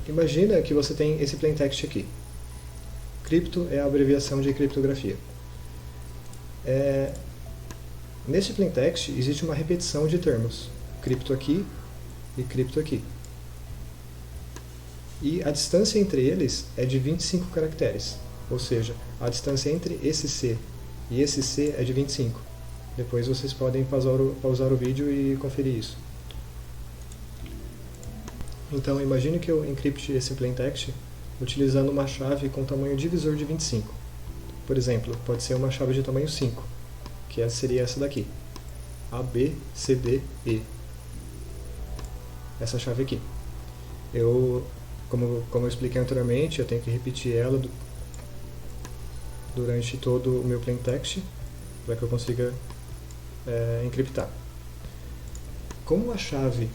Imagina que você tem esse plaintext aqui. Cripto é a abreviação de criptografia. Neste plaintext existe uma repetição de termos. Cripto aqui e cripto aqui. E a distância entre eles é de 25 caracteres. Ou seja, a distância entre esse C e esse C é de 25. Depois vocês podem pausar o vídeo e conferir isso. Então imagine que eu encripte esse plaintext utilizando uma chave com tamanho divisor de 25. Por exemplo, pode ser uma chave de tamanho 5, que seria essa daqui. A, B, C, D, E. Essa chave aqui. Como eu expliquei anteriormente, eu tenho que repetir ela durante todo o meu plaintext para que eu consiga encriptar. Como a chave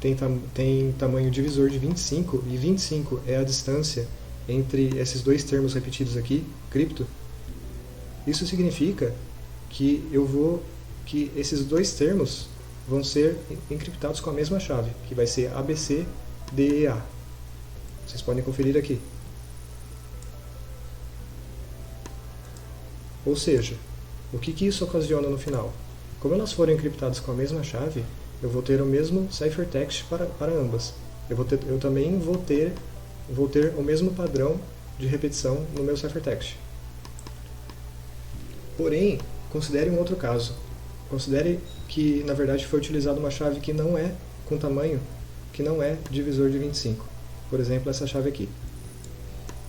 tem tamanho divisor de 25, e 25 é a distância entre esses dois termos repetidos aqui, cripto, isso significa que esses dois termos vão ser encriptados com a mesma chave, que vai ser ABCDEA. Vocês podem conferir aqui. Ou seja, o que isso ocasiona no final? Como elas foram encriptadas com a mesma chave, eu vou ter o mesmo ciphertext para ambas. Eu também vou ter o mesmo padrão de repetição no meu ciphertext. Porém, considere um outro caso. Considere que, na verdade, foi utilizada uma chave que não é com tamanho, que não é divisor de 25. Por exemplo, essa chave aqui,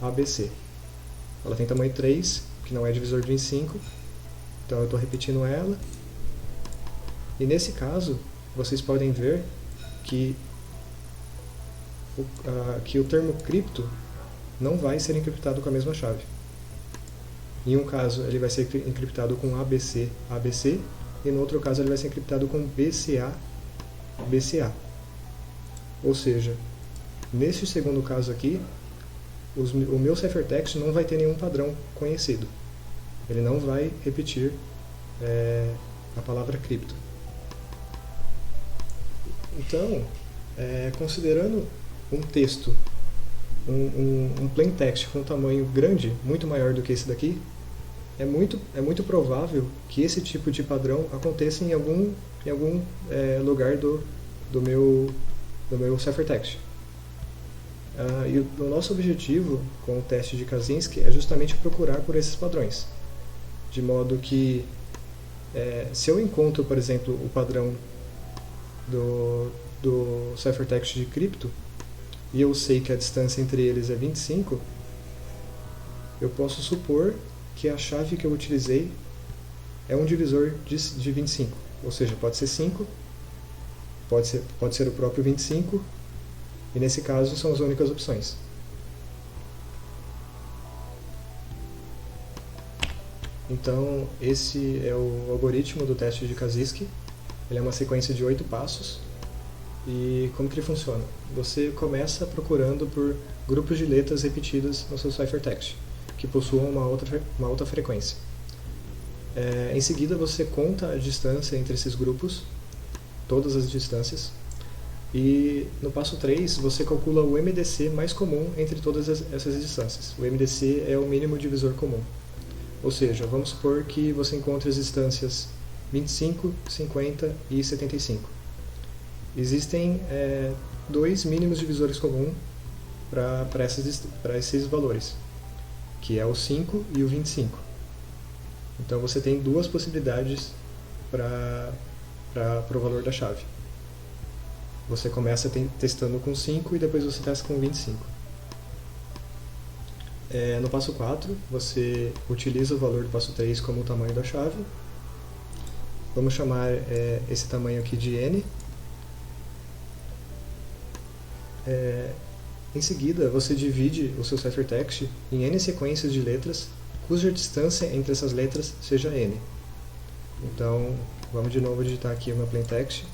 ABC. Ela tem tamanho 3, que não é divisor de 25, então eu estou repetindo ela. E nesse caso, vocês podem ver que o termo cripto não vai ser encriptado com a mesma chave. Em um caso, ele vai ser encriptado com ABC, ABC, e no outro caso ele vai ser encriptado com BCA, BCA. Ou seja, nesse segundo caso aqui, o meu ciphertext não vai ter nenhum padrão conhecido. Ele não vai repetir a palavra cripto. Então, considerando um texto, um plaintext com um tamanho grande, muito maior do que esse daqui, é muito provável que esse tipo de padrão aconteça em algum lugar do meu ciphertext. E o nosso objetivo com o teste de Kaczynski é justamente procurar por esses padrões. De modo que, se eu encontro, por exemplo, o padrão do ciphertext de cripto, e eu sei que a distância entre eles é 25, eu posso supor que a chave que eu utilizei é um divisor de 25. Ou seja, pode ser 5, pode ser o próprio 25, e nesse caso são as únicas opções. Então, esse é o algoritmo do teste de Kaczynski. Ele é uma sequência de 8 passos. E como que ele funciona? Você começa procurando por grupos de letras repetidas no seu ciphertext, que possuam uma alta frequência. Em seguida, você conta a distância entre esses grupos, todas as distâncias, e no passo 3 você calcula o MDC mais comum entre todas essas distâncias. O MDC é o mínimo divisor comum. Ou seja, vamos supor que você encontre as distâncias 25, 50 e 75. Existem dois mínimos divisores comuns para esses valores, que é o 5 e o 25. Então você tem duas possibilidades para o valor da chave. Você começa testando com 5 e depois você testa com 25. No passo 4, você utiliza o valor do passo 3 como o tamanho da chave. Vamos chamar esse tamanho aqui de n. Em seguida, você divide o seu ciphertext em n sequências de letras, cuja distância entre essas letras seja n. Então, vamos de novo digitar aqui o meu plaintext.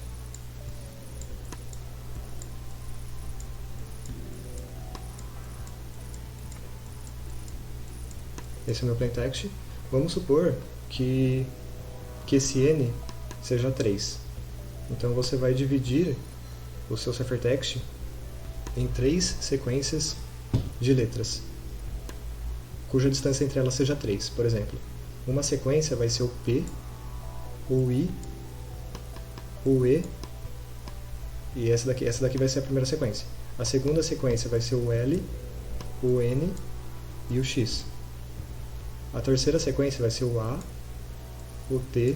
Esse é o meu plaintext. Vamos supor que esse n seja 3. Então você vai dividir o seu ciphertext em 3 sequências de letras, cuja distância entre elas seja 3. Por exemplo, uma sequência vai ser o P, o I, o E, e essa daqui vai ser a primeira sequência. A segunda sequência vai ser o L, o N e o X. A terceira sequência vai ser o A, o T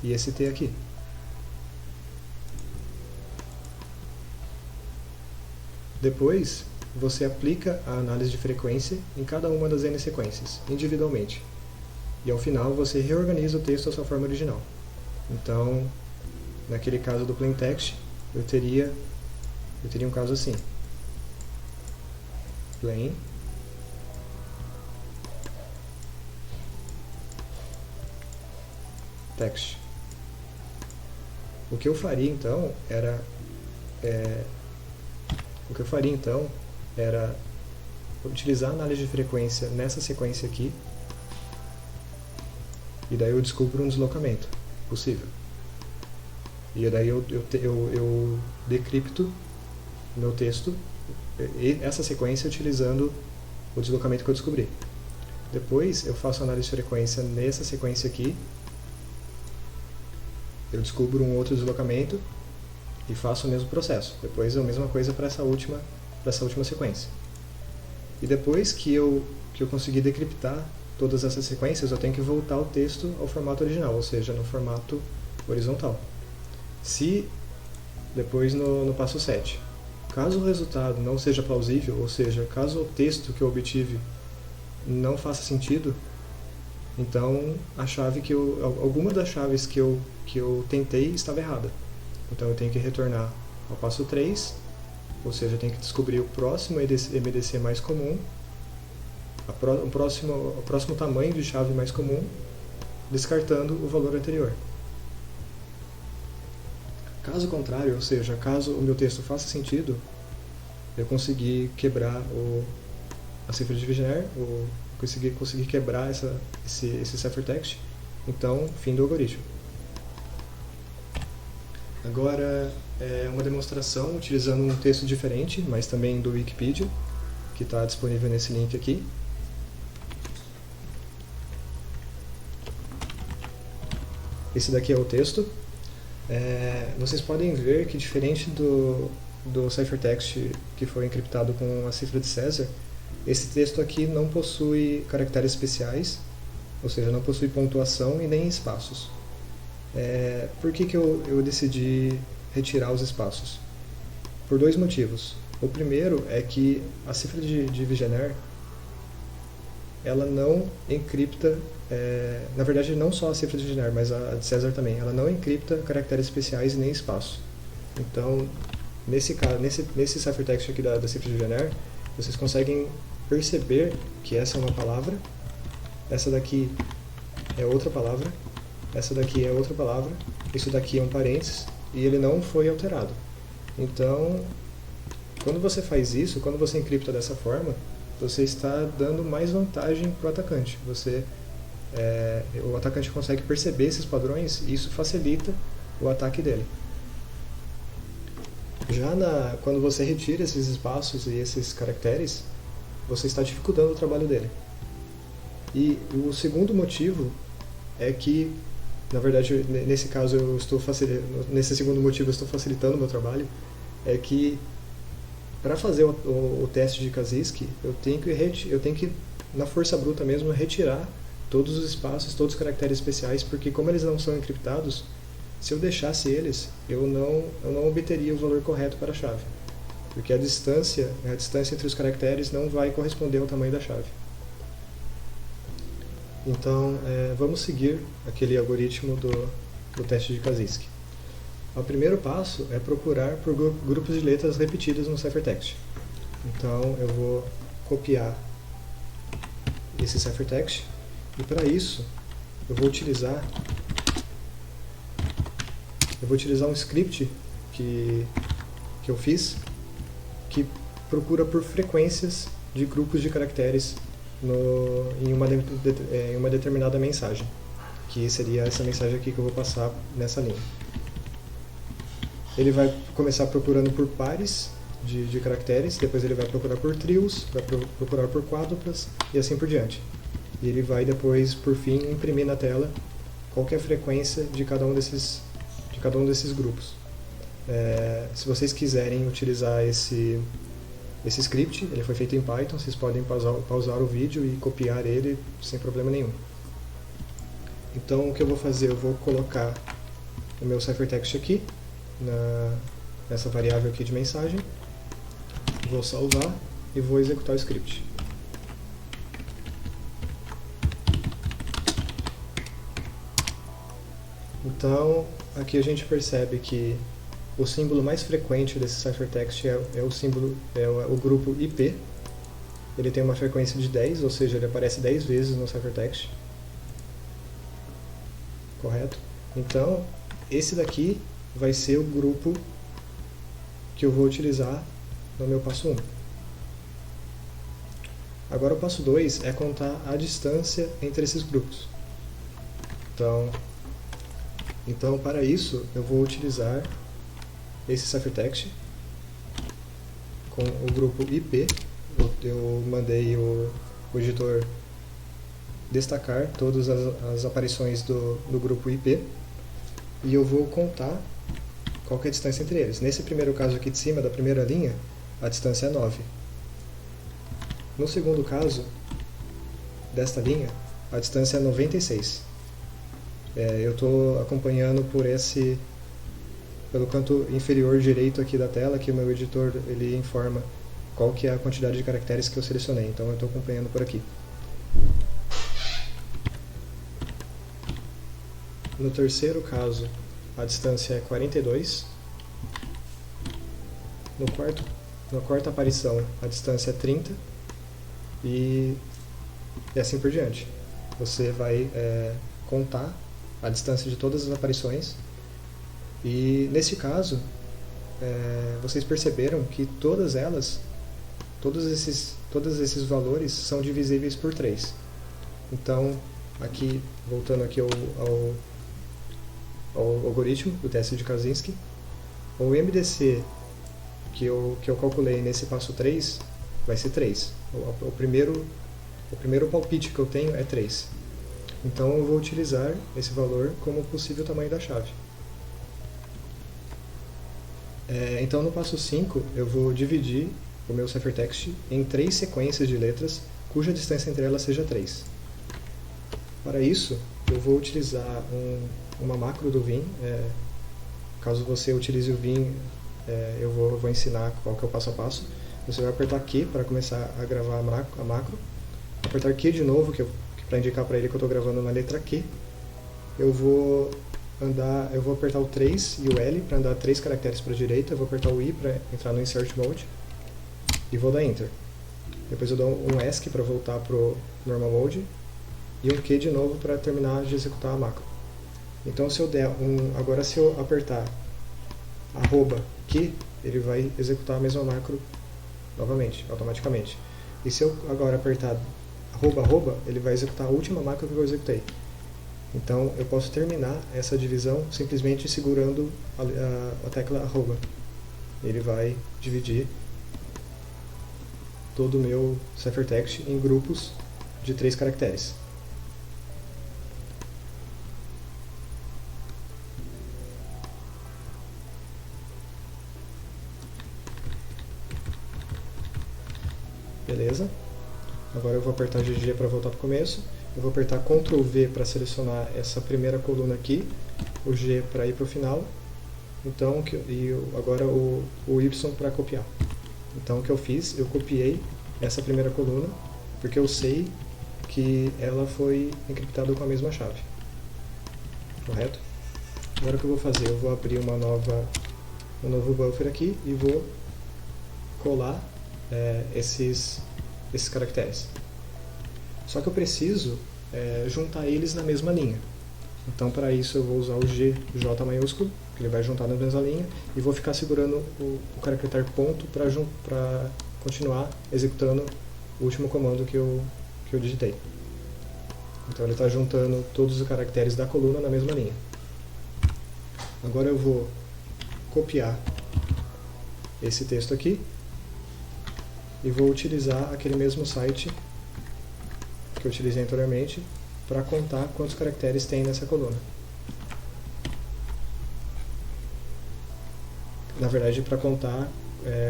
e esse T aqui. Depois, você aplica a análise de frequência em cada uma das N sequências, individualmente. E ao final, você reorganiza o texto à sua forma original. Então, naquele caso do plaintext, eu teria um caso assim. Plain text. O que eu faria então era utilizar a análise de frequência nessa sequência aqui, e daí eu descubro um deslocamento possível. E daí eu decripto meu texto, essa sequência, utilizando o deslocamento que eu descobri. Depois eu faço a análise de frequência nessa sequência aqui, eu descubro um outro deslocamento e faço o mesmo processo. Depois a mesma coisa para essa última sequência. E depois que eu conseguir decriptar todas essas sequências, eu tenho que voltar o texto ao formato original, ou seja, no formato horizontal. Se depois no passo 7, caso o resultado não seja plausível, ou seja, caso o texto que eu obtive não faça sentido, então alguma das chaves que eu tentei estava errada. Então eu tenho que retornar ao passo 3, ou seja, eu tenho que descobrir o próximo MDC mais comum, o próximo tamanho de chave mais comum, descartando o valor anterior. Caso contrário, ou seja, caso o meu texto faça sentido, eu consegui quebrar a cifra de Vigenère, consegui quebrar esse ciphertext, então, fim do algoritmo. Agora, uma demonstração utilizando um texto diferente, mas também do Wikipedia, que está disponível nesse link aqui. Esse daqui é o texto. Vocês podem ver que, diferente do ciphertext que foi encriptado com a cifra de César, esse texto aqui não possui caracteres especiais, ou seja, não possui pontuação e nem espaços. Por que eu decidi retirar os espaços? Por 2 motivos. O primeiro é que a cifra de Vigenère, ela não encripta, na verdade não só a cifra de Vigenère, mas a de César também, ela não encripta caracteres especiais e nem espaço. Então, nesse ciphertext aqui da cifra de Vigenère, vocês conseguem perceber que essa é uma palavra, essa daqui é outra palavra, essa daqui é outra palavra, isso daqui é um parênteses, e ele não foi alterado. Então, quando você faz isso, quando você encripta dessa forma, você está dando mais vantagem para o atacante. O atacante consegue perceber esses padrões e isso facilita o ataque dele. Já quando você retira esses espaços e esses caracteres, você está dificultando o trabalho dele. E o segundo motivo é que, na verdade, nesse caso nesse segundo motivo eu estou facilitando o meu trabalho, é que para fazer o teste de Kaczynski, eu tenho que, na força bruta mesmo, retirar todos os espaços, todos os caracteres especiais, porque como eles não são encriptados, se eu deixasse eles, eu não obteria o valor correto para a chave, porque a distância entre os caracteres não vai corresponder ao tamanho da chave. Então, vamos seguir aquele algoritmo do teste de Kaczynski. O primeiro passo é procurar por grupos de letras repetidas no ciphertext. Então, eu vou copiar esse ciphertext, e para isso eu vou utilizar um script que eu fiz, que procura por frequências de grupos de caracteres em uma determinada mensagem, que seria essa mensagem aqui que eu vou passar nessa linha. Ele vai começar procurando por pares de caracteres, depois ele vai procurar por trios, vai procurar por quádruplas e assim por diante. E ele vai depois, por fim, imprimir na tela qual que é a frequência de cada um desses grupos. Se vocês quiserem utilizar esse script, ele foi feito em Python, vocês podem pausar o vídeo e copiar ele sem problema nenhum. Então o que eu vou fazer, eu vou colocar o meu ciphertext aqui, nessa variável aqui de mensagem, vou salvar e vou executar o script. Então aqui a gente percebe que o símbolo mais frequente desse ciphertext é o grupo IP. Ele tem uma frequência de 10, ou seja, ele aparece 10 vezes no ciphertext. Correto? Então, esse daqui vai ser o grupo que eu vou utilizar no meu passo 1. Agora o passo 2 é contar a distância entre esses grupos. Então para isso, eu vou utilizar esse ciphertext com o grupo IP. Eu mandei o editor destacar todas as aparições do grupo IP e eu vou contar qual que é a distância entre eles. Nesse primeiro caso aqui de cima, da primeira linha, a distância é 9. No segundo caso, desta linha, a distância é 96. Eu estou acompanhando pelo canto inferior direito aqui da tela, que o meu editor ele informa qual que é a quantidade de caracteres que eu selecionei. Então eu estou acompanhando por aqui. No terceiro caso, a distância é 42. Na quarta aparição, a distância é 30. E assim por diante. Você vai contar a distância de todas as aparições. E nesse caso, vocês perceberam que todos esses valores são divisíveis por 3. Então, aqui, voltando aqui ao algoritmo do teste de Kaczynski, o MDC que eu calculei nesse passo 3 vai ser 3. O primeiro palpite que eu tenho é 3. Então eu vou utilizar esse valor como possível tamanho da chave. Então no passo 5 eu vou dividir o meu ciphertext em 3 sequências de letras cuja distância entre elas seja 3. Para isso eu vou utilizar uma macro do Vim. Caso você utilize o Vim, eu vou ensinar qual que é o passo a passo. Você vai apertar Q para começar a gravar a macro, apertar Q de novo para indicar para ele que eu estou gravando na letra Q. Eu vou apertar o 3 e o L para andar 3 caracteres para a direita, eu vou apertar o I para entrar no Insert Mode e vou dar Enter. Depois eu dou um ESC para voltar para o Normal Mode e um Q de novo para terminar de executar a macro. Então agora se eu apertar @Q, ele vai executar a mesma macro novamente, automaticamente. E se eu agora apertar @, ele vai executar a última macro que eu executei. Então eu posso terminar essa divisão simplesmente segurando a tecla @. Ele vai dividir todo o meu ciphertext em grupos de 3 caracteres. Beleza? Agora eu vou apertar GG para voltar para o começo. Eu vou apertar Ctrl V para selecionar essa primeira coluna aqui, o G para ir para o final, agora o Y para copiar. Então o que eu fiz? Eu copiei essa primeira coluna, porque eu sei que ela foi encriptada com a mesma chave. Correto? Agora o que eu vou fazer? Eu vou abrir um novo buffer aqui e vou colar esses caracteres. Só que eu preciso juntar eles na mesma linha. Então para isso eu vou usar o GJ maiúsculo, que ele vai juntar na mesma linha, e vou ficar segurando o caractere ponto para continuar executando o último comando que eu digitei. Então ele está juntando todos os caracteres da coluna na mesma linha. Agora eu vou copiar esse texto aqui e vou utilizar aquele mesmo site que eu utilizei anteriormente para contar quantos caracteres tem nessa coluna. Na verdade, para contar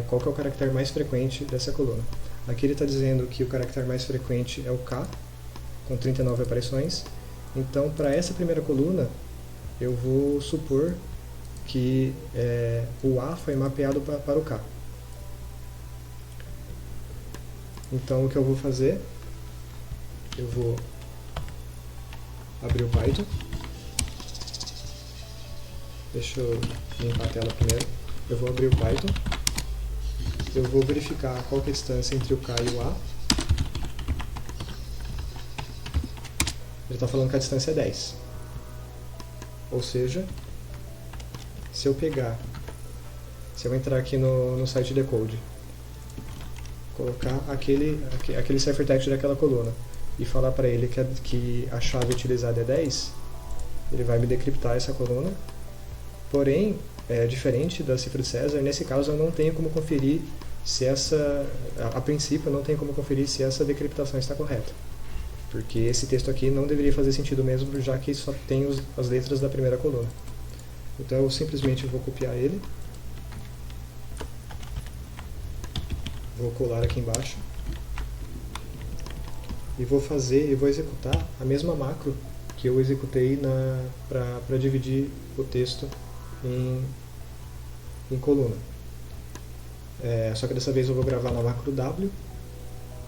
qual que é o caractere mais frequente dessa coluna. Aqui ele está dizendo que o caractere mais frequente é o K, com 39 aparições. Então, para essa primeira coluna, eu vou supor que o A foi mapeado para o K. Então, o que eu vou fazer? Eu vou abrir o Python. Deixa eu limpar a tela primeiro. Eu vou abrir o Python. Eu vou verificar qual que é a distância entre o K e o A. Ele está falando que a distância é 10. Ou seja, se eu entrar aqui no site Decode, colocar aquele ciphertext daquela coluna e falar para ele que a chave utilizada é 10, ele vai me decriptar essa coluna. Porém, diferente da cifra de César, nesse caso eu não tenho como conferir se a princípio eu não tenho como conferir se essa decriptação está correta. Porque esse texto aqui não deveria fazer sentido mesmo, já que só tem as letras da primeira coluna. Então eu simplesmente vou copiar ele. Vou colar aqui embaixo. E vou executar a mesma macro que eu executei para dividir o texto em coluna. Só que dessa vez eu vou gravar na macro W.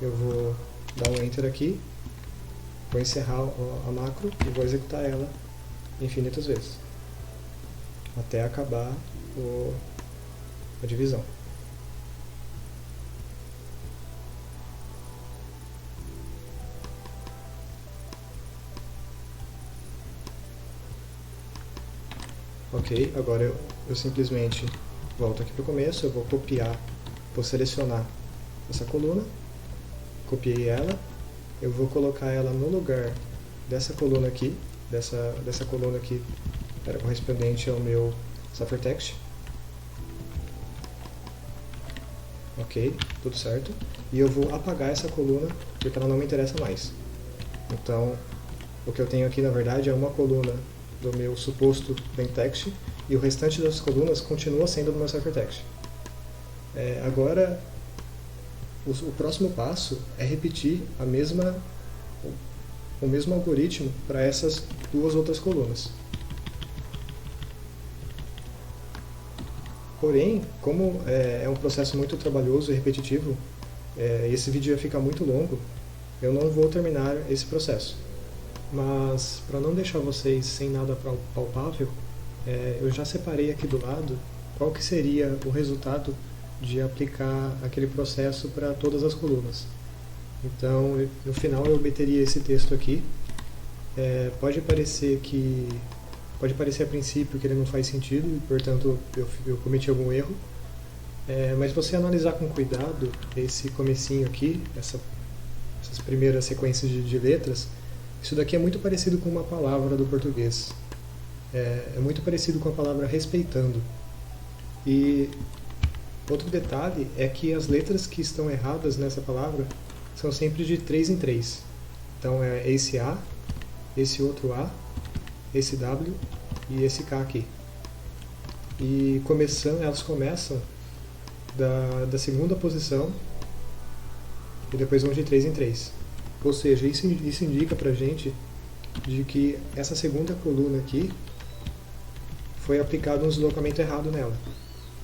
Eu vou dar um Enter aqui. Vou encerrar a macro e vou executar ela infinitas vezes, até acabar a divisão. Ok, agora eu simplesmente volto aqui para o começo, eu vou copiar, vou selecionar essa coluna, copiei ela. Eu vou colocar ela no lugar dessa coluna aqui, dessa coluna que era correspondente ao meu ciphertext. Ok, tudo certo. E eu vou apagar essa coluna, porque ela não me interessa mais. Então, o que eu tenho aqui, na verdade, é uma coluna do meu suposto plaintext, e o restante das colunas continua sendo do meu ciphertext. Agora, o próximo passo é repetir o mesmo algoritmo para essas duas outras colunas. Porém, como é um processo muito trabalhoso e repetitivo, esse vídeo ia ficar muito longo, eu não vou terminar esse processo. Mas, para não deixar vocês sem nada palpável, eu já separei aqui do lado qual que seria o resultado de aplicar aquele processo para todas as colunas. Então, no final eu obteria esse texto aqui. Pode parecer a princípio que ele não faz sentido e, portanto, eu cometi algum erro. Mas se você analisar com cuidado esse comecinho aqui, essas primeiras sequências de letras, isso daqui é muito parecido com uma palavra do português. É muito parecido com a palavra respeitando. E outro detalhe é que as letras que estão erradas nessa palavra são sempre de 3 em 3. Então é esse A, esse outro A, esse W e esse K aqui. E elas começam da segunda posição e depois vão de 3 em 3. Ou seja, isso indica pra gente de que essa segunda coluna aqui foi aplicado um deslocamento errado nela.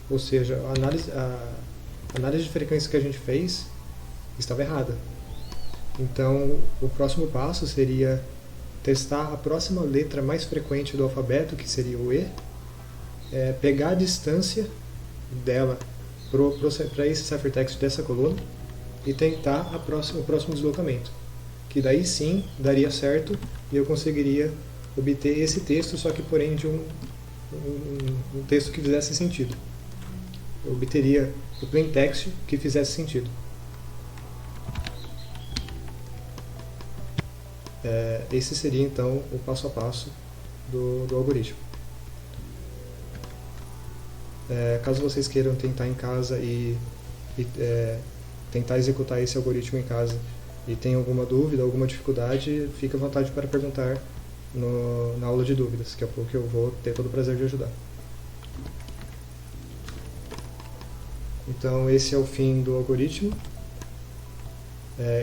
Ou seja, a análise de frequência que a gente fez estava errada. Então, o próximo passo seria testar a próxima letra mais frequente do alfabeto, que seria o E, pegar a distância dela para esse ciphertext dessa coluna e tentar o próximo deslocamento. Que daí sim daria certo e eu conseguiria obter esse texto, só que porém de um texto que fizesse sentido. Eu obteria o plaintext que fizesse sentido. Esse seria então o passo a passo do algoritmo. Caso vocês queiram tentar em casa e tentar executar esse algoritmo em casa e tem alguma dúvida, alguma dificuldade, fique à vontade para perguntar na aula de dúvidas, daqui a pouco eu vou ter todo o prazer de ajudar. Então esse é o fim do algoritmo.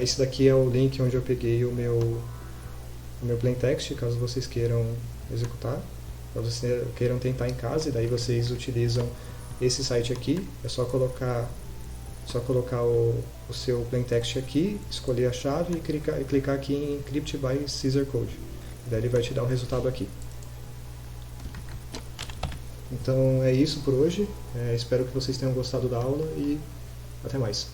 Esse daqui é o link onde eu peguei o meu plaintext, caso vocês queiram executar, caso vocês queiram tentar em casa, e daí vocês utilizam esse site aqui. É só colocar o seu plaintext aqui, escolher a chave e clicar aqui em Encrypt by Caesar Code. Daí ele vai te dar o resultado aqui. Então é isso por hoje. Espero que vocês tenham gostado da aula e até mais.